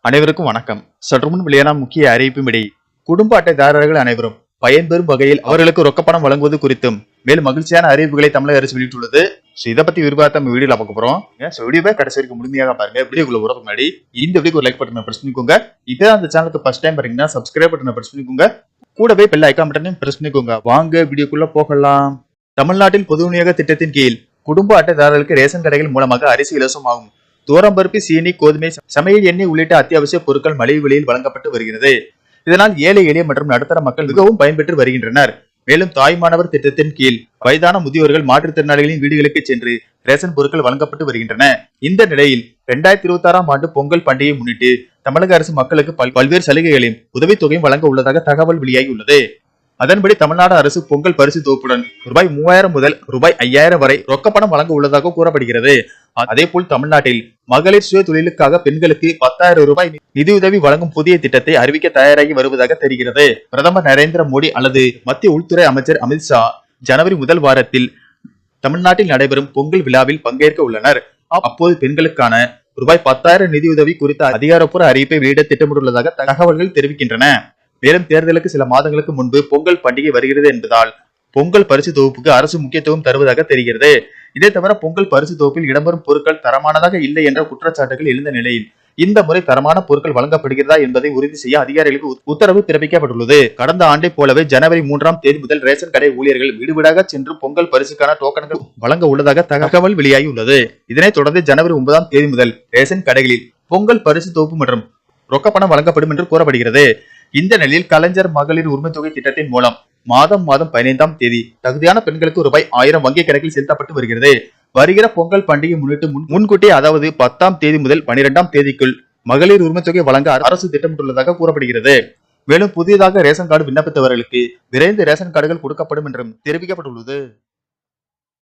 அனைவருக்கும் வணக்கம். சற்றுமுன் வெளியான முக்கிய அறிவிப்பின்படி குடும்ப அட்டைதாரர்கள் அனைவரும் பயன்பெறும் வகையில் அவர்களுக்கு ரொக்கப்பணம் வழங்குவது குறித்தும் மேலும் மகிழ்ச்சியான அறிவிப்புகளை தமிழக அரசு வெளியிட்டுள்ளது. இதை பத்தி விரிவாக நம்ம வீடியோல பார்க்க போறோம். வீடியோவை கடைசி வரைக்கும் முழுமையாக பாருங்க. வீடியோக்குள்ள போறதுக்கு முன்னாடி இந்த வீடியோக்கு ஒரு லைக் பட்டனை பிரஸ் பண்ணிக்கோங்க. இப்போ அந்த சேனலுக்கு ஃபர்ஸ்ட் டைம் பாத்தீங்கன்னா சப்ஸ்கிரைப் பட்டனை பிரஸ் பண்ணிக்கோங்க. கூடவே பெல் ஐகான் பட்டனையும் பிரஸ் பண்ணிக்கோங்க. வாங்க வீடியோக்குள்ள போகலாம். தமிழ்நாட்டில் பொது விநியோக திட்டத்தின் கீழ் குடும்ப அட்டைதாரர்களுக்கு ரேஷன் கடைகள் மூலமாக அரிசி இலவசமாகும். தூரம்பருப்பு, சீனி, கோதுமை, சமையல் எண்ணெய் உள்ளிட்ட அத்தியாவசிய பொருட்கள் மலிவு விலையில் வழங்கப்பட்டு வருகிறது. இதனால் ஏழை எளிய மற்றும் நடுத்தர மக்கள் மிகவும் பயன்பெற்று வருகின்றனர். மேலும் தாய்மானவர் திட்டத்தின் கீழ் வயதான முதியோர்கள், மாற்றுத்திறனாளிகளின் வீடுகளுக்கு சென்று ரேஷன் பொருட்கள் வழங்கப்பட்டு வருகின்றன. இந்த நிலையில் 2026ஆம் ஆண்டு பொங்கல் பண்டிகையை முன்னிட்டு தமிழக அரசு மக்களுக்கு பல்வேறு சலுகைகளையும் உதவித்தொகையும் வழங்க உள்ளதாக தகவல் வெளியாகி உள்ளது. அதன்படி தமிழ்நாடு அரசு பொங்கல் பரிசு தொகுப்புடன் ரூபாய் 3000 முதல் ரூபாய் 5000 வரை ரொக்கப்பணம் வழங்க உள்ளதாக கூறப்படுகிறது. அதேபோல் தமிழ்நாட்டில் மகளிர் சுய தொழிலுக்காக பெண்களுக்கு 10,000 ரூபாய் நிதியுதவி வழங்கும் புதிய திட்டத்தை அறிவிக்க தயாராகி வருவதாக தெரிகிறது. பிரதமர் நரேந்திர மோடி அல்லது மத்திய உள்துறை அமைச்சர் அமித்ஷா ஜனவரி முதல் வாரத்தில் தமிழ்நாட்டில் நடைபெறும் பொங்கல் விழாவில் பங்கேற்க உள்ளனர். அப்போது பெண்களுக்கான ரூபாய் 10,000 நிதியுதவி குறித்த அதிகாரப்பூர்வ அறிவிப்பை வெளியிட திட்டமிட்டுள்ளதாக தகவல்கள் தெரிவிக்கின்றன. மேலும் தேர்தலுக்கு சில மாதங்களுக்கு முன்பு பொங்கல் பண்டிகை வருகிறது என்பதால் பொங்கல் பரிசு தொகுப்புக்கு அரசு முக்கியத்துவம் தருவதாக தெரிகிறது. இதை தவிர பொங்கல் பரிசு தொகுப்பில் இடம்பெறும் பொருட்கள் தரமானதாக இல்லை என்ற குற்றச்சாட்டுகள் எழுந்த நிலையில் இந்த முறை தரமான பொருட்கள் வழங்கப்படுகிறதா என்பதை உறுதி செய்ய அதிகாரிகளுக்கு உத்தரவு பிறப்பிக்கப்பட்டுள்ளது. கடந்த ஆண்டை போலவே ஜனவரி 3ஆம் தேதி முதல் ரேஷன் கடை ஊழியர்கள் வீடு வீடாக சென்று பொங்கல் பரிசுக்கான டோக்கன்கள் வழங்க உள்ளதாக தகவல் வெளியாகி உள்ளது. இதனைத் தொடர்ந்து ஜனவரி 9ஆம் தேதி முதல் ரேஷன் கடைகளில் பொங்கல் பரிசு தொகுப்பு மற்றும் ரொக்கப்பணம் வழங்கப்படும் என்று கூறப்படுகிறது. இந்த நிலையில் கலைஞர் மகளிர் உரிமை தொகை திட்டத்தின் மூலம் மாதம் 15ஆம் தேதி தகுதியான பெண்களுக்கு ரூபாய் 1000 வங்கி கணக்கில் செலுத்தப்பட்டு வருகிறது. வருகிற பொங்கல் பண்டிகை முன்னிட்டு முன்கூட்டியே அதாவது 10ஆம் தேதி முதல் 12ஆம் தேதிக்குள் மகளிர் உரிமை தொகை வழங்க அரசு திட்டமிட்டுள்ளதாக கூறப்படுகிறது. மேலும் புதியதாக ரேஷன் கார்டு விண்ணப்பித்தவர்களுக்கு விரைந்து ரேஷன் கார்டுகள் கொடுக்கப்படும் என்றும் தெரிவிக்கப்பட்டுள்ளது.